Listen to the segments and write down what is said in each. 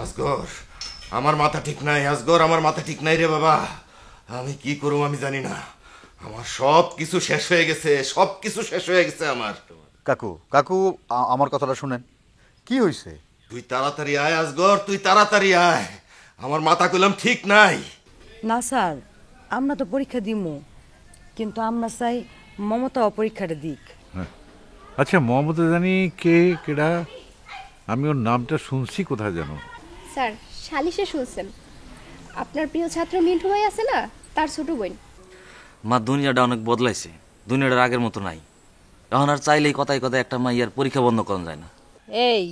আসগর, আমার মাথা ঠিক নাই। আসগর, আমার মাথা ঠিক নাই রে বাবা। আমি কি করব আমি জানি না। আমার সব কিছু শেষ হয়ে গেছে, সব কিছু শেষ হয়ে গেছে আমার। কাকু কাকু আমার কথাটা শুনেন, কি হয়েছে? তুই তাড়াতাড়ি আয় আসগর, তুই তাড়াতাড়ি আয়। আমার মাথা কইলাম ঠিক নাই। না স্যার, আমরা তো পরীক্ষা দিমু, কিন্তু আমরা চাই মমতাও পরীক্ষাটা দিক। আচ্ছা, মমতা জানি কে কেডা? আমি ওর নামটা শুনছি কোথায় জানো। স্যার, সালিশে শুনছেন, আপনার প্রিয় ছাত্র মিন্টু ভাই আছে না, তার ছোট বোন। মা, দুনিয়াটা অনেক বদলাইছে, দুনিয়াটা আগের মতো নাই। এখন আর চাইলেই কথায় কথায় একটা মাইয়ার পরীক্ষা বন্ধ করা যায় না। এই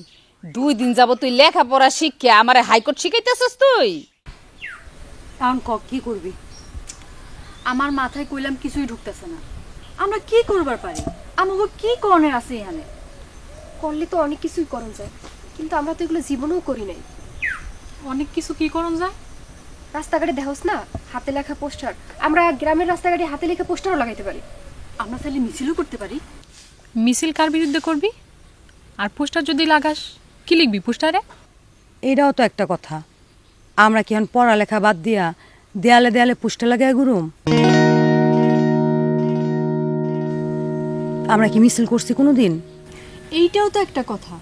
2 দিন যাব তুই লেখাপড়া শিখে আমারে হাইকোর্ট শিখাইতেছস তুই? এখন কি করবি? আমার মাথায় কইলাম কিছুই ঢুকতেছে না। আমরা কি করবার পারি? আমাকে কি করণের আছে এখানে? করলে তো অনেক কিছুই করণ যায়, কিন্তু আমরা তো এগুলো জীবনেও করি নাই। অনেক কিছু কি করণ যায়? রাস্তাঘাটে দেখোস না হাতে লেখা পোস্টার, আমরা গ্রামের রাস্তাঘাটে হাতে লেখা পোস্টারও লাগাইতে পারি। আমরা তাহলে মিছিলও করতে পারি। মিছিল কার বিরুদ্ধে করবি? আর পোস্টার যদি লাগাস, কি লিখবি পোস্টারে? এটাও তো একটা কথা। আমরা কি এখন পড়ালেখা বাদ দিয়া দেয়ালে দেয়ালে পোস্টার লাগাই ঘুরুম? আমরা কি মিছিল করছি কোনোদিন? এইটাও তো একটা কথা।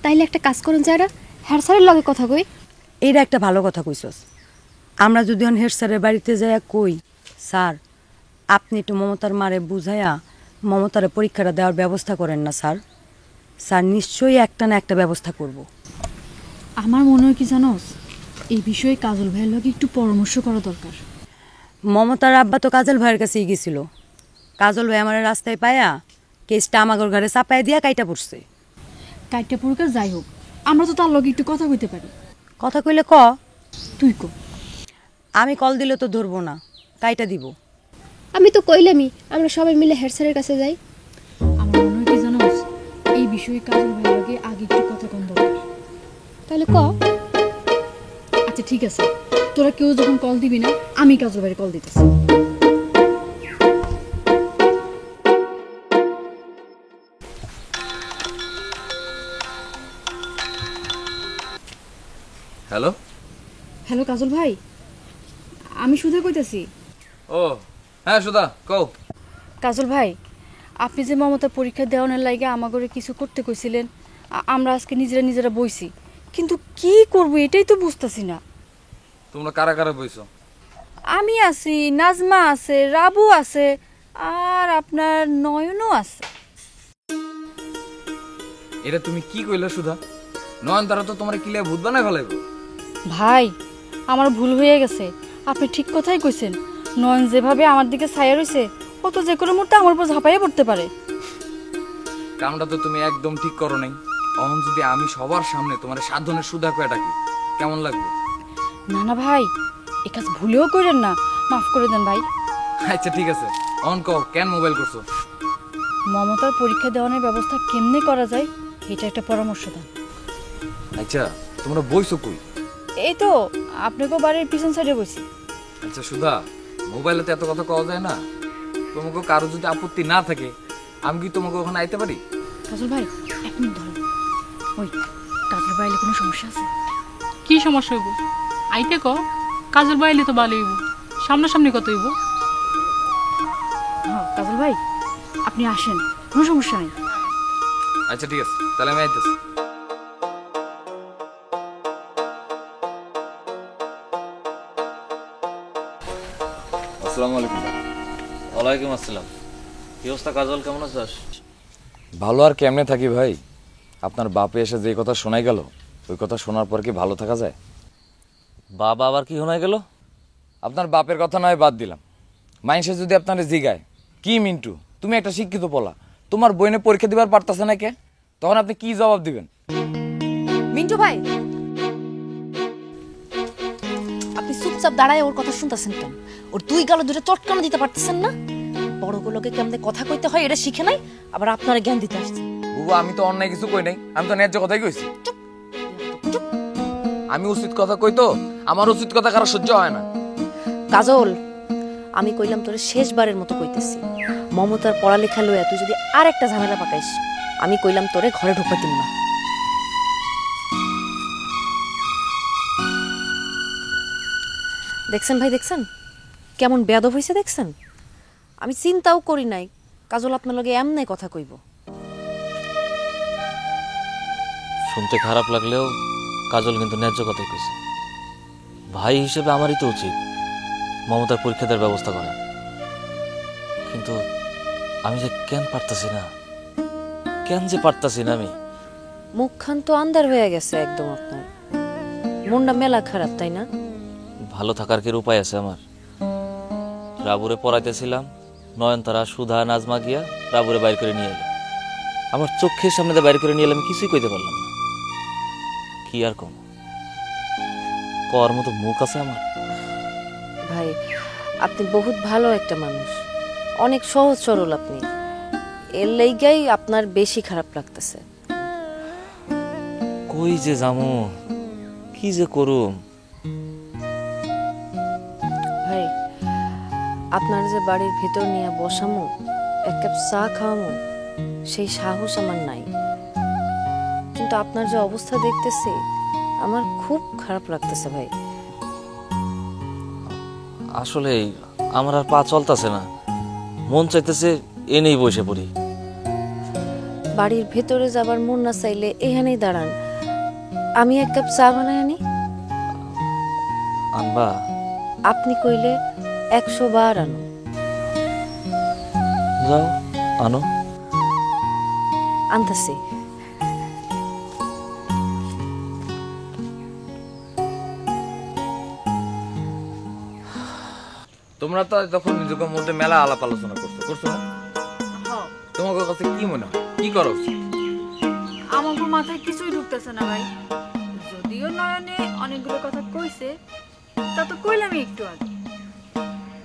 তাইলে একটা কাজ করুন যারা, হ্যাঁ স্যারের লগে কথা কই। এইটা একটা ভালো কথা কইছস। আমরা যদি এখন হেড স্যারের বাড়িতে যাইয়া কই, স্যার আপনি একটু মমতার মারে বুঝাইয়া মমতারে পরীক্ষাটা দেওয়ার ব্যবস্থা করেন না স্যার, স্যার নিশ্চয়ই একটা না একটা ব্যবস্থা করব। আমার মনে হয় কি জানোস, এই বিষয়ে কাজল ভাইয়ের লগে একটু পরামর্শ করা দরকার। মমতার আব্বা তো কাজল ভাইয়ের কাছেই গেছিল। কাজল ভাই আমার রাস্তায় পায়া কেসটা আমাগর ঘরে চাপাই দিয়া কাইটা পড়ছে। কাইটা পুরকার যাই হোক, আমরা তো তার লগে একটু কথা কইতে পারি। কথা কইলে তুই ক। আমি কল দিলে তো ধরবো না, কাইটা দিব। আমি তো কইলামই আমরা সবাই মিলে হেড স্যারের কাছে যাই। আমার মনে হয় কি জানোস, এই বিষয়ে কাজল ভাইয়ের লগে আগে একটু কথা কম দরকার। তাহলে আচ্ছা ঠিক আছে, তোরা কেউ যখন কল দিবি না, আমি কাজল ভাইয়ের কল দিতেছি। হ্যালো হ্যালো কাজল ভাই, আমি সুধা কইতাছি। ও হ্যাঁ সুধা, কও। কাজল ভাই, আপনি যে মমতা পরীক্ষা দেওয়ানোর লাগে আমাগরে কিছু করতে কইছিলেন, আমরা আজকে নিজেরা বইছি, কিন্তু কি করব এটাই তো বুঝতাছি না। তোমরা কারা কারা বইছো? আমি আছি, নাজমা আছে, রাবু আছে, আর আপনার নয়নও আছে। এটা তুমি কি কইলা সুধা? নয়ন তারা তো তোমার কিলে ভূত বানায় ফেলাইবো। ভাই, আমার ভুল হয়ে গেছে, আপনি ঠিক কথাই কইছেন। নয়ন যেভাবে আমার দিকে ছায়া রইছে, ও তো যে কোনো মুহূর্তে আমার উপর ঝাঁপাইয়া পড়তে পারে। কামটা তো তুমি একদম ঠিক করো নাই। অহন যদি আমি সবার সামনে তোমার সাধনের সুধা কয়ে ডাকি, কেমন লাগবে? না না ভাই, এ কাজ ভুলেও করেন না, মাফ করে দেন ভাই। আচ্ছা ঠিক আছে, অহন কও কেন মোবাইল করছো? মমতার পরীক্ষা দেওয়ানোর ব্যবস্থা কেমনে করা যায়, এটা একটা পরামর্শ দেন। আচ্ছা তোমরা বইছো কই? এই তো আপনাকে বাড়ির পিছন সাইডে বসি। আচ্ছা সুধা, মোবাইলে তো এত কথা কওয়া যায় না। তোমাকে কারো যদি আপত্তি না থাকে, আমি কি তোমাকে ওখানে আইতে পারি? কাজল ভাই 1 মিনিট ধরো। ওই কাজল ভাইলে কোনো সমস্যা আছে? কি সমস্যা হইব? আইতে ক, কাজল বাইলে তো ভালো হইব, সামনাসামনি কত হইব। হ্যাঁ কাজল ভাই, আপনি আসেন, কোনো সমস্যা নেই। আচ্ছা ঠিক আছে, তাহলে আমি আইতেছি। আসসালামু আলাইকুম। ওয়ালাইকুম আসসালাম। কি অবস্থা কাজল, কেমন আছিস? ভালো আর কেমনে থাকি ভাই? আপনার বাপে এসে যে কথা শোনাই গেল, ওই কথা শোনার পর কি ভালো থাকা যায়? বাবা আবার কি শোনাই গেল? আপনার বাপের কথা নয় বাদ দিলাম, মাইনসে যদি আপনার জিগায় কি মিন্টু তুমি একটা শিক্ষিত পোলা, তোমার বইনে পরীক্ষা দিবার পারতেছে না কে, তখন আপনি কি জবাব দিবেন? মিন্টু ভাই, আপনি চুপচাপ দাঁড়ায় ওর কথা শুনতেছেন কেন? ওর 2 গালে 2টা চটকানো দিতে পারতেছেন না? বড়গুলোকে কেমনে কথা কইতে হয় এটা শিখে নাই, আবার আপনারা জ্ঞান দিতে আসছে। বুবু আমি তো অন্যায় কিছু কই নাই, আমি তো ন্যায্য কথাই কইছি। আমি উচিত কথা কই তো, আমার উচিত কথা কারো সহ্য হয় না। কাজল, আমি কইলাম তোরে শেষবারের মতো কইতেছি, মমতার পড়ালেখা লইয়া তুই যদি আর একটা ঝামেলা পাকাইস, আমি কইলাম তোরে ঘরে ঢুকতে দিব না। দেখছেন ভাই, দেখছেন কেমন বেয়াদব হয়েছে, দেখছেন? আমি চিন্তাও করি নাই কাজল আপনার লগে এমনি কথা কইব। শুনতে খারাপ লাগলেও কাজল কিন্তু ন্যায্য কথাই কইছে। ভাই হিসেবে আমারই তো উচিত মমতার পরীক্ষা দেওয়ার ব্যবস্থা করা, কিন্তু আমি যে কেন পারতাছি না, কেন যে পারতাছি না আমি। মুখখান তো আন্দার হয়ে গেছে একদম, আপনার মনটা মেলা খারাপ, তাই না? ভালো থাকার কি উপায় আছে আমার? রাবুরে পড়াইতেছিলাম, নয়নতারা সুধা নাজমা গিয়া রাবুরে বাইর করে নিয়ে এলো। আমার চোখের সামনে দিয়ে বাইর করে নিয়ে এলো, আমি কিছুই কইতে পারলাম না। কি আর কম, কর মতো মুখ আছে আমার? ভাই আপনি বহুত ভালো একটা মানুষ, অনেক সহজ সরল আপনি, এর লাইগাই আপনার বেশি খারাপ লাগতেছে। কই যে যামু, কি যে করুম। ভাই আপনার যে বাড়ির ভিতর নিয়ে বসামু, এক কাপ চা খাওয়ামু, সেই সাহস আমার নাই। কিন্তু আপনার যে অবস্থা দেখতেছি আমার খুব খারাপ লাগতেছে ভাই। আসলে আমার আর পা চলতেছে না, মন চাইতেছে এনেই বসে পড়ি। বাড়ির ভেতরে যাবার মন না চাইলে এখানেই দাঁড়ান, আমি এক কাপ চা বানাই আনি। আনবা? আপনি কইলে 100 বার আনো। যাও আনো। আনতাছি। তোমরা তো তখন নিজেদের মধ্যে মেলা আলাপ আলোচনা করছো না? তোমার কাছে কি মনে হয় কি করো? আমাকে মাথায় কিছুই ঢুকতেছে না ভাই। যদিও নয়নে অনেকগুলো কথা কইছে, তা তো কইলামই একটু আগে।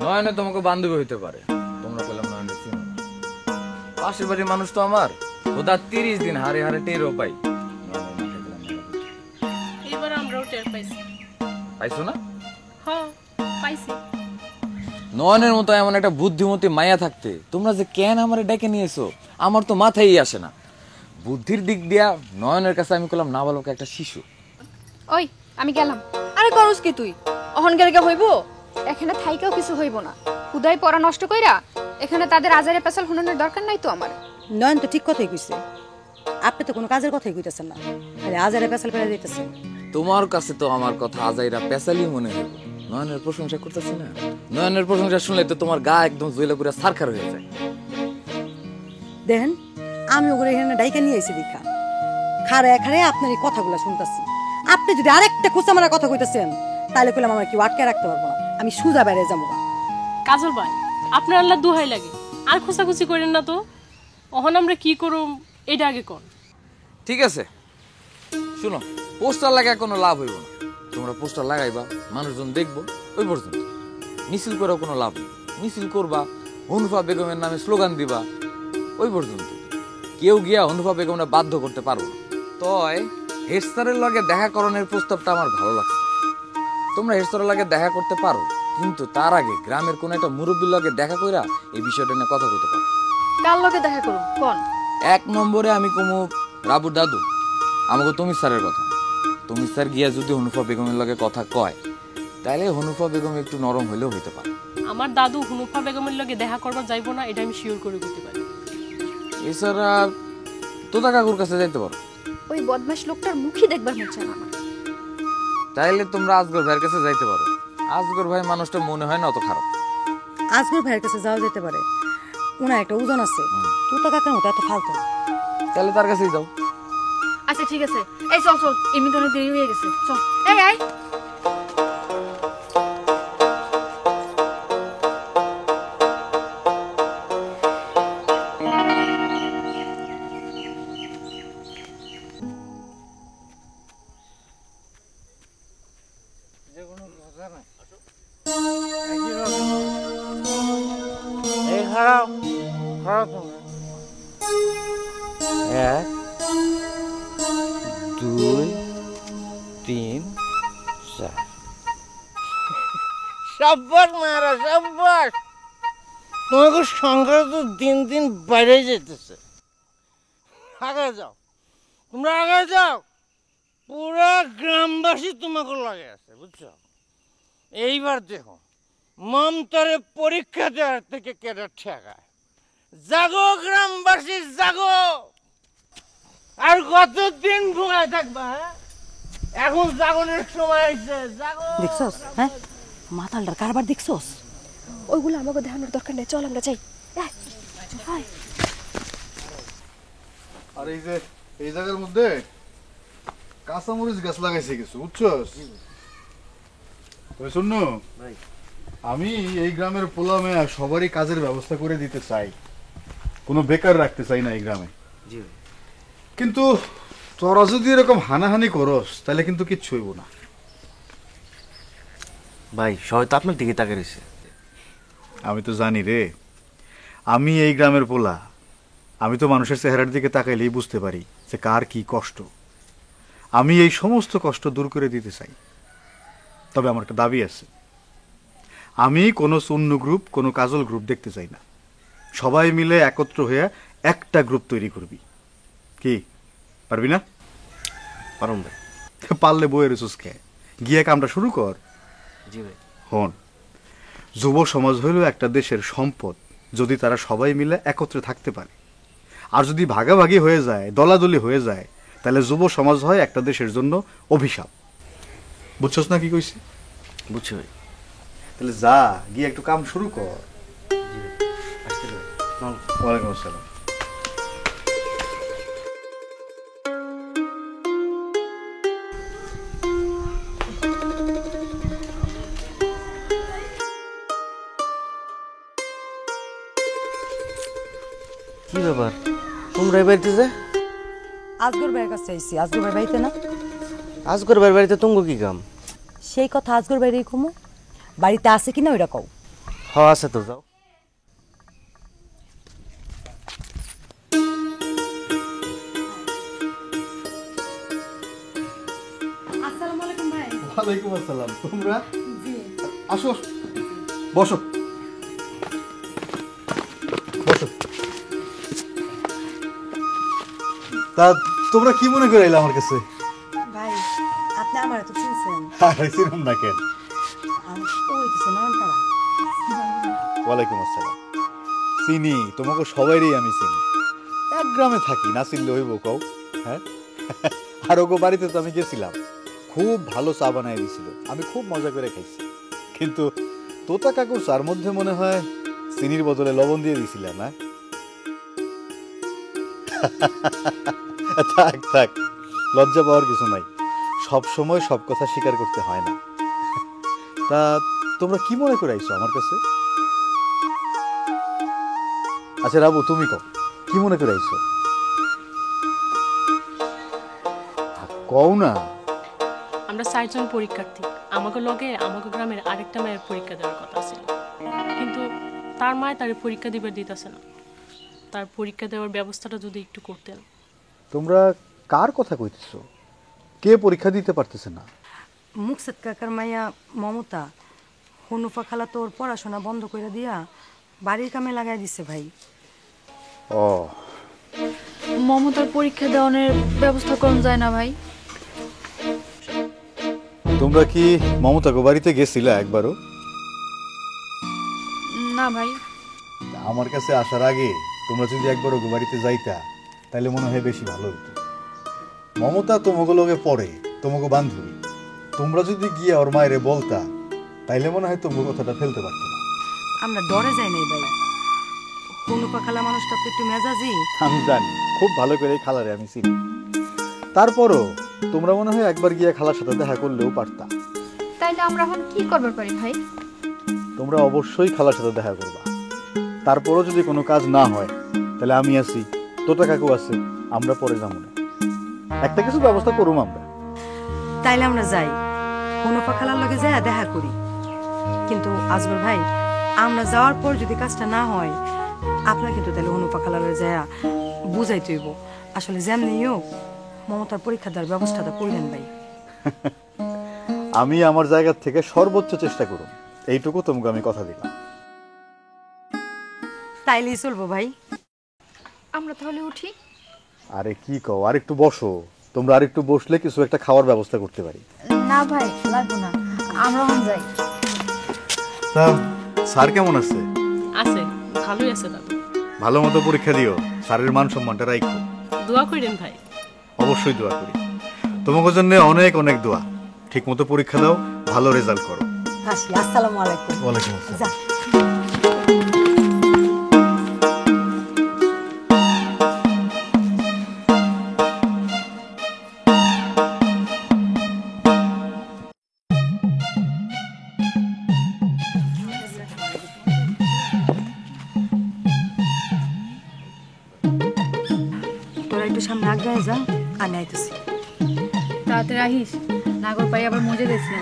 নয়নে তোমাকে বান্ধবী হইতে পারে, তোমরা কইলাম নয়নে চিনো না। পাশের বাড়ির মানুষ তো আমার, ওটা 30 দিন হারে হারে টেরও পাই। এবার আমরাও টের পাইছি। পাইছো না? হ্যাঁ পাইছি। নয়নের মতো এমন একটা বুদ্ধিমতী মায়া থাকতে তোমরা যে কেন আমারে ডেকে নিয়েছো আমার তো মাথায় আসে না। বুদ্ধির দিক দিয়া নয়নের কাছে আমি কইলাম নাবালক একটা শিশু। ওই আমি গেলাম। আরে করস কি তুই? অহংকারিকা হইব? এখানে থাইকেও কিছু হইব না, হুদাই পড়া নষ্ট কইরা এখানে তাদের আজারে পেছাল হুনানোর দরকার নাই তো আমার। নয়ন তো ঠিক কথাই কইছে, আপনি তো কোনো কাজের কথাই কইতেছেন না, খালি আজারে পেছাল ফেলে দিতেছেন। তোমার কাছে তো আমার কথা আজাইরা পেছালি মনে হয়। নয়নের প্রশংসা করতেছি না, নয়নের প্রশংসা শুনলে তো তোমার গা একদম জইলা পুরা সারখার হয়ে যায়। দেখেন আমি ওগুলো এখানে ডাইকা নিয়ে এসে দেখা খারে খারে আপনার এই কথাগুলো শুনতেছি। আপনি যদি আরেকটা খোঁচা মারা কথা কইতেছেন তাহলে কইলাম আমার কি আটকে রাখতে পারবো না, আমি সুজা বেড়ে যাবো। কাজল ভাই আপনার আল্লাহ দোহাই লাগে, আর খোঁচাখুচি করেন না তো। অহন আমরা কি করুম এটা আগে কর। ঠিক আছে শুনো, পোস্টার লাগা কোনো লাভ হইব না। তোমরা পোস্টার লাগাইবা, মানুষজন দেখবো, ওই পর্যন্ত। মিছিল করেও কোনো লাভ নেই। মিছিল করবা, হনুফা বেগমের নামে স্লোগান দিবা, ওই পর্যন্ত। কেউ গিয়া হনুফা বেগমরা বাধ্য করতে পারবো না। তয় হেড স্যারের লগে দেখা করণের প্রস্তাবটা আমার ভালো লাগছে। তোমরা হেড স্যারের লগে দেখা করতে পারো, কিন্তু তার আগে গ্রামের কোন একটা মুরব্বীর লগে দেখা কইরা এই বিষয়টা নিয়ে কথা কইতে পারো। কার লগে দেখা করুম কোন? 1 নম্বরে আমি কমু রাবুর দাদু, আমাকে তমিজ স্যারের কথা। তমিজ স্যার গিয়া যদি হনুফা বেগমের লগে কথা কয় তাহলে হনুফা বেগম একটু নরম হইলেও হইতে পারে। আমার দাদু হুনুফা বেগমের লগে দেখা করবার যাইবো না, এটা আমি শিওর করে করতে পারি। এছাড়া তোতা কাকুর কাছে যাইতে পারো। ওই বদমাশ লোকটার মুখই দেখবার হচ্ছে না আমার। তাইলে তোমরা আজগর ভাইয়ের কাছে যাইতে পারো। আজগর ভাই মানুষটা মনে হয় না অত খারাপ। আজগর ভাইয়ের কাছে যাওয়া যেতে পারে, ওনার একটা ওজন আছে, তুই তো কাকার মতো এত ফালতু না। তাহলে তার কাছেই যাও। আচ্ছা ঠিক আছে, এই চল চল, এমনি অনেক দেরি হয়ে গেছে, চল। এই আয়। খারাপ খারাপ 1 2 3 4 সাব্বাস মারা সাব্বাস, তোমাকে সংখ্যা তো দিন দিন বাইরে যেতেছে। আগে যাও, তোমরা আগে যাও, পুরা গ্রামবাসী তোমাকে লাগে আছে বুঝছো। এইবার দেখো মমতারে পরীক্ষা দেওয়ার থেকে কেটে ঠেকায়। জাগো গ্রামবাসী জাগো, আর কতদিন ঘুমায় থাকবা? এখন জাগনের সময় হয়েছে, জাগো। দেখছস? হ্যাঁ, মাতালটার কারবার দেখছস? ওইগুলো আমাকে দেখানোর দরকার নেই, চল আমরা যাই। আর এই জায়গার মধ্যে কাঁচামরিচ গাছ লাগাইছে কিছু, বুঝছস? শুনো, আমি এই গ্রামের পোলা মেয়া সবারই কাজের ব্যবস্থা করে দিতে চাই, কোনো বেকার রাখতে চাই না এই গ্রামে। কিন্তু তোরা যদি এরকম হানাহানি করস তাহলে কিন্তু কিচ্ছু হইব না। ভাই সবাই তো আপনার দিকে তাকিয়ে রয়েছে। আমি তো জানি রে, আমি এই গ্রামের পোলা, আমি তো মানুষের চেহারার দিকে তাকাইলেই বুঝতে পারি যে কার কি কষ্ট। আমি এই সমস্ত কষ্ট দূর করে দিতে চাই, তবে আমার একটা দাবি আছে। আমি কোনো চুন্নু গ্রুপ, কোনো কাজল গ্রুপ দেখতে চাই না। সবাই মিলে একত্র হয়ে একটা গ্রুপ তৈরি করবি। কি পারবি না? পারুন ভাই। পারলে বইয়ের চুসকে গিয়ে কামটা শুরু কর। জি ভাই। হন, যুব সমাজ হইল একটা দেশের সম্পদ, যদি তারা সবাই মিলে একত্রে থাকতে পারে। আর যদি ভাগাভাগি হয়ে যায়, দলাদলি হয়ে যায়, তাহলে যুব সমাজ হয় একটা দেশের জন্য অভিশাপ। বুঝছস না কি কইছি? বুঝছি ভাই। তাহলে যা গিয়ে একটু কাম শুরু কর। ওয়ালাইকুম আসসালাম। কি ব্যাপার, তোমরা এই বাড়িতে যে? আজগর ভাইয়ের কাছে আইছি। আজগর ভাই বাড়িতে না? আজগর ভাইয়ের বাড়িতে তুঙ্গ কি কাম? সেই কথা আজগর বাইরেই কমু। বাড়িতে আছে কিনা ওইটা কও। হ আছে তো, যাও। আসসালামু আলাইকুম ভাই। ওয়ালাইকুম আসসালাম। তোমরা আসো, বসো বসো। তা তোমরা কি মনে করে এলে আমার কাছে? ভাই আপনি আমার তো চিনছেন? চিনুম না কেন? আমি তো হইতেছে নয়নতারা। ওয়ালাইকুম আসসালাম। চিনি, তোমাকে সবাইরই আমি চিনি। এক গ্রামে থাকি, না চিনলে হইব কও? হ্যাঁ, আর ওগো বাড়িতে তো আমি গেছিলাম, খুব ভালো চা বানাই দিছিল, আমি খুব মজা করে খাইছি। কিন্তু তোতা কাকুর চার মধ্যে মনে হয় চিনির বদলে লবণ দিয়ে দিছিল না? থাক থাক, লজ্জা পাওয়ার কিছু নাই, সব সময় সব কথা স্বীকার করতে হয় না। তা তোমরা কি মনে করে আইছো আমার কাছে? আচ্ছা রাবু, তুমি কও, কি মনে করে আইছো? কও না। আমরা 4 জন পরীক্ষার্থী, আমাকে লগে আমাকে গ্রামের আরেকটা মায়ের পরীক্ষা দেওয়ার কথা ছিল, কিন্তু তার মায় তার পরীক্ষা দিবার দিতেছে না। তার পরীক্ষা দেওয়ার ব্যবস্থাটা যদি একটু করতেন। তোমরা কার কথা কইতেছো? কে পরীক্ষা দিতে পারতেছে না? মুকসেদ কাকার মাইয়া মমতা, হনুফা খালা তোর পড়াশোনা বন্ধ করে দিয়া বাড়ির কামে লাগাই দিছে ভাই। ও, মমতার পরীক্ষা দেওয়ানোর ব্যবস্থা করুন যায় না ভাই? তোমরা কি মমতাকে বাড়িতে গেছিলা একবারও? না ভাই। আমার কাছে আসার আগে তোমরা যদি একবার ওকে বাড়িতে যাইতা তাহলে মনে হয় বেশি ভালো হতো। মমতা তোমাকে লোকে পড়ে, তোমাকে বান্ধবী, তোমরা যদি গিয়ে ওর মায়েরে বলতা তাইলে মনে হয় তোমার কথাটা ফেলতে পারতো না। আমরা ডরে যাই নাই ভাই, হনুফা খালা মানুষটা তো একটু মেজাজি। আমি জানি, খুব ভালো করে খালারে আমি চিনি। তারপরও তোমরা মনে হয় একবার গিয়ে খালার সাথে দেখা করলেও পারতা। তাইলে আমরা এখন কি করবার পারি ভাই? তোমরা অবশ্যই খালার সাথে দেখা করবা। তারপরও যদি কোনো কাজ না হয় তাহলে আমি আছি, তোতা কাকু আছে, আমরা পরে যাবো না, একটা কিছু ব্যবস্থা করুম আমরা। তাইলে আমরা যাই, হনুফা খালার লগে যাই দেখা করি। কিন্তু আজগর ভাই, আমরা যাওয়ার পর যদি কাজটা না হয়, আপনার কিন্তু তাহলে হনুফা খালার লগে যায় বুঝাই তৈব আসলে যেমনি হোক মমতার পরীক্ষা দেওয়ার ব্যবস্থাটা করলেন ভাই। আমি আমার জায়গা থেকে সর্বোচ্চ চেষ্টা করুম, এইটুকু তোমাকে আমি কথা দিলাম। তাইলেই চলবো ভাই। আমরা তাহলে উঠি। আরে কি কও, আরেকটু বসো, তোমরা আরেকটু বসলে কিছু একটা খাওয়ার ব্যবস্থা করতে পারি। না ভাই লাগবো না, আমরা যাই। তা স্যার কেমন আছে? আছে, ভালোই আছে দাদু। ভালো মতো পরীক্ষা দিও, স্যারের মান সম্মানটা রাখো। দোয়া করেন ভাই। অবশ্যই দোয়া করি, তোমাকে জন্য অনেক অনেক দোয়া। ঠিক মতো পরীক্ষা দাও, ভালো রেজাল্ট করো। আসি, আসসালামু আলাইকুম। ওয়ালাইকুম আসসালাম। যা। তোরা একটু সামনে আগায় যা, আমি আইতেছি। তাড়াতাড়ি আহিস, নাগর পাই আবার মজে দিয়েছি।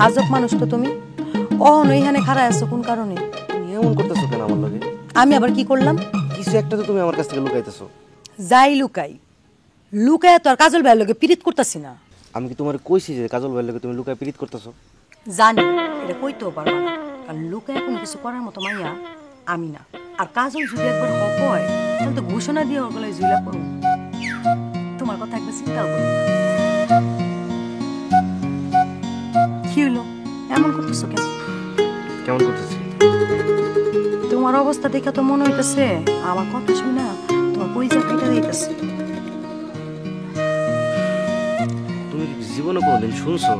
আজব মানুষ তো তুমি। অহন এইখানে খাড়া আছো কোন কারণে? তুমি এমন করতেছো কেন আমার লগে? আমি আবার কি করলাম? কিছু একটা তো তুমি আমার কাছ থেকে লুকাইতেছো। যাই লুকাই, লুকায় তো আর কাজল ভাইয়ের লগে পিরিত করতেছি না। আমি কি তোমার কইছি যে কাজল ভাইয়ের লগে তুমি লুকায় পিরিত করতেছো? জানি এটা কইতেও পারবা না, কারণ লুকায় কোনো কিছু করার মতো মাইয়া আমি না। আর কাজল যদি একবার হক হয় তাহলে তো ঘোষণা দিয়ে ওর গলায় জুইলা পড়ুন। তোমার কথা একবার চিন্তাও করো। কি হলো, এমন করতেছো কেন? কেমন করতেছি? তোমার অবস্থা দেখে তো মনে হইতেছে আমার কথা শুনে তোমার পরিচয় কেটে দিতেছে। তুমি কি জীবনে কোনোদিন শুনছো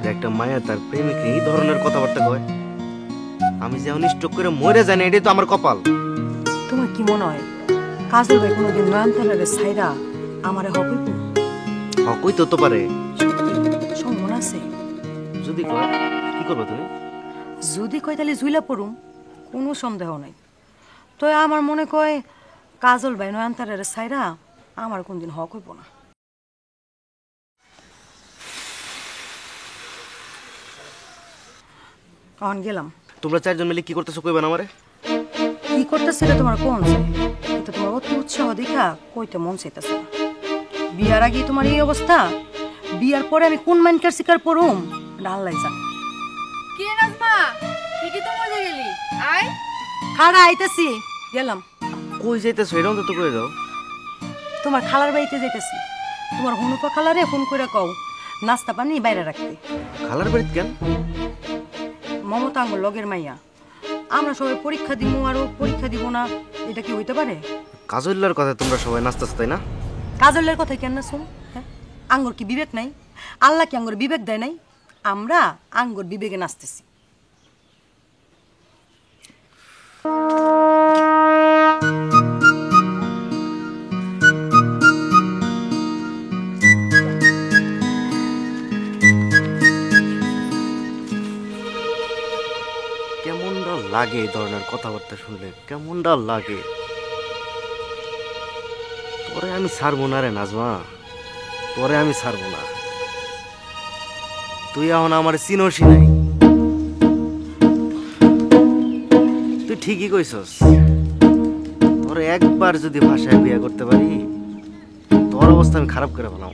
যে একটা মায়া তার প্রেমিককে এই ধরনের কথাবার্তা কয়? আমি যে অনিষ্টক করে মরে জানি, এটাই তো আমার কপাল। তোমার কি মনে হয় কাজল ভাই কোনোদিন নয়নতারারে ছাইরা আমারে হক হইব? হকই তো পারে। সম্মান আছে? যদি কয় কি করবে তুমি? যদি কয় তাহলে জুইলা পড়ুম, কোনো সন্দেহ নাই। তো আমার মনে কয় কাজল ভাই নয়নতারারে ছাইরা আমার কোনদিন হক হইব না। কখন গেলাম? তোমরা চারজন মিলে কি করতেছো কইবা না আমারে? কি করতেছে এটা তোমার কোন চাই? এটা তোমার অতি উৎসাহ দেখা কইতে মন চাইতেছে না। বিয়ার আগে তোমার এই অবস্থা, বিয়ার পরে আমি কোন মাইনকার শিকার পড়ুম এটা আল্লাহ জানে। কি রে নাজমা, তুই কি তো মজে গেলি? আয় খাড়া আইতেছি, গেলাম। কই যাইতেছো এরকম তো কই যাও? তোমার খালার বাড়িতে যাইতেছি। তোমার হনুপা খালারে ফোন করে কও নাস্তা পানি বাইরে রাখতে। খালার বাড়িতে কেন? মমতা আঙ্গুর লগের মাইয়া, আমরা সবাই পরীক্ষা দিব আর ও পরীক্ষা দিব না, এটা কি হইতে পারে? কাজল্লার কথা তোমরা সবাই নাচতেছো তাই না? কাজলের কথা কেন শুন? হ্যাঁ, আঙ্গুর কি বিবেক নাই? আল্লাহ কি আঙ্গুর বিবেক দেয় নাই? আমরা আঙ্গুর বিবেকে নাচতেছি। কেমনটা লাগে এই ধরনের কথাবার্তা শুনলে? কেমনটা লাগে? তোরে আমি ছাড়বো না রে নাজমা, তোরে আমি ছাড়বো না। তুই এখন আমার চিনোসি নাই। তুই ঠিকই কইছস, তোরে একবার যদি ভাষায় বিয়ে করতে পারি তোর অবস্থা আমি খারাপ করে ফেলাম।